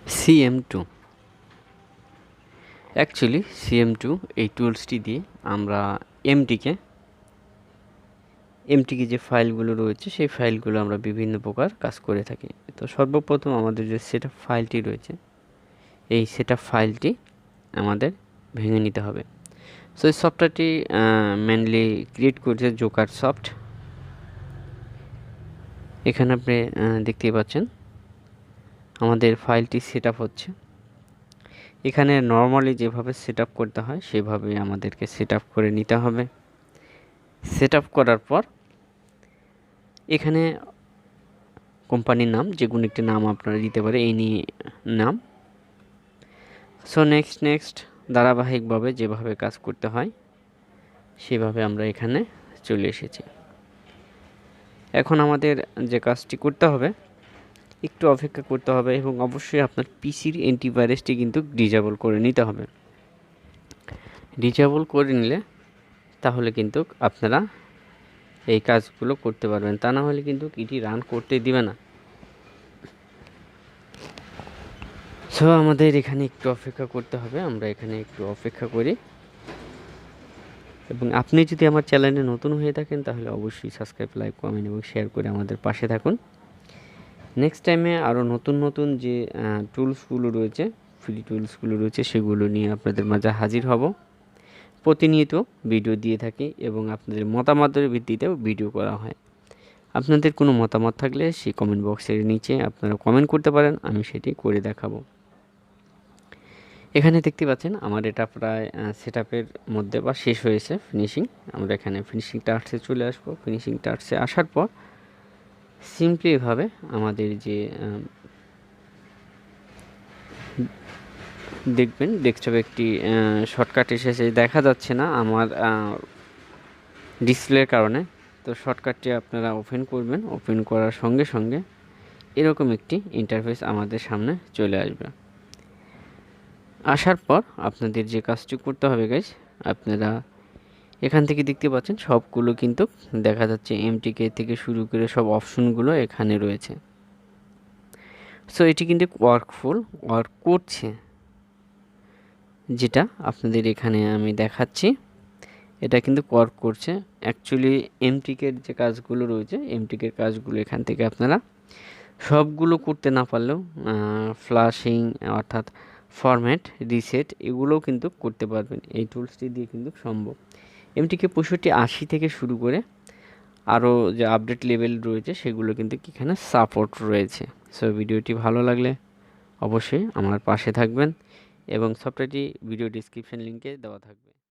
CM2 actually CM2 এই টুলসটি দিয়ে আমরা এমটিকে যে ফাইলগুলো রয়েছে সেই ফাইলগুলো আমরা বিভিন্ন প্রকার কাজ করে থাকি। তো সর্বপ্রথম আমাদের যে সেটআপ ফাইলটি রয়েছে এই সেটআপ ফাইলটি আমাদের ভেঙে নিতে হবে। সো এই সফটওয়্যারটি মেনলি ক্রিয়েট করেছে জোকার সফট। এখানে আপনি দেখতেই পাচ্ছেন আমাদের ফাইলটি সেটআপ হচ্ছে। এখানে নর্মালি যেভাবে সেটআপ করতে হয় সেভাবে আমাদেরকে সেটআপ করে নিতে হবে। সেটআপ করার পর এখানে কোম্পানির নাম যে কোনো একটি নাম আপনারা দিতে পারে এই নিয়ে নাম। সো নেক্সট ধারাবাহিকভাবে যেভাবে কাজ করতে হয় সেভাবে আমরা এখানে চলে এসেছি। এখন আমাদের যে কাজটি করতে হবে একটু অপেক্ষা করতে হবে এবং অবশ্যই আপনার পিসির অ্যান্টিভাইরাসটি কিন্তু ডিসেবল করে নিতে হবে। ডিসেবল করে নিলে তাহলে কিন্তু আপনারা এই কাজগুলো করতে পারবেন, তা না হলে কিন্তু এটি রান করতে দিবে না। সো আমাদের এখানে একটু অপেক্ষা করতে হবে, আমরা এখানে একটু অপেক্ষা করি। এবং আপনি যদি আমার চ্যানেলে নতুন হয়ে থাকেন তাহলে অবশ্যই সাবস্ক্রাইব, লাইক, কমেন্ট এবং শেয়ার করে আমাদের পাশে থাকুন। নেক্সট টাইমে আরও নতুন যে টুলসগুলো রয়েছে, ফ্রি টুলসগুলো রয়েছে সেগুলো নিয়ে আপনাদের মাঝে হাজির হব। প্রতিনিয়ত ভিডিও দিয়ে থাকি এবং আপনাদের মতামতের ভিত্তিতেও ভিডিও করা হয়। আপনাদের কোনো মতামত থাকলে সেই কমেন্ট বক্সের নিচে আপনারা কমেন্ট করতে পারেন, আমি সেটি করে দেখাবো। এখানে দেখতে পাচ্ছেন আমার এটা প্রায় সেটআপের মধ্যে বা শেষ হয়েছে ফিনিশিং। আমরা এখানে ফিনিশিং টাস্কে চলে আসবো। ফিনিশিং টাস্কে আসার পর সিম্পলি এভাবে আমাদের যে দেখবেন ডেস্কটপে একটি শর্টকাট এসেছে, দেখা যাচ্ছে না আমার ডিসপ্লের কারণে। তো শর্টকাটটি আপনারা ওপেন করবেন, ওপেন করার সঙ্গে সঙ্গে এরকম একটি ইন্টারফেস আমাদের সামনে চলে আসবে। আসার পর আপনাদের যে কাজটি করতে হবে গাইস, আপনারা এখান থেকে দেখতে পাচ্ছেন সবগুলো কিন্তু দেখা যাচ্ছে এমটিকে থেকে শুরু করে সব অপশনগুলো এখানে রয়েছে। সো এটি কিন্তু ওয়ার্ক করছে, যেটা আপনাদের এখানে আমি দেখাচ্ছি এটা কিন্তু ওয়ার্ক করছে। অ্যাকচুয়ালি এমটিকের যে কাজগুলো রয়েছে এমটিকের কাজগুলো এখান থেকে আপনারা সবগুলো করতে না পারলেও ফ্লাশিং অর্থাৎ ফরম্যাট, রিসেট এগুলোও কিন্তু করতে পারবেন। এই টুলসটি দিয়ে কিন্তু সম্ভব। এমটিকে 6580 থেকে শুরু করে আরও যে আপডেট লেভেল রয়েছে সেগুলো কিন্তু এখানে সাপোর্ট রয়েছে। সো ভিডিওটি ভালো লাগলে অবশ্যই আমার পাশে থাকবেন এবং সফটওয়্যারটি ভিডিও ডিসক্রিপশন লিঙ্কে দেওয়া থাকবে।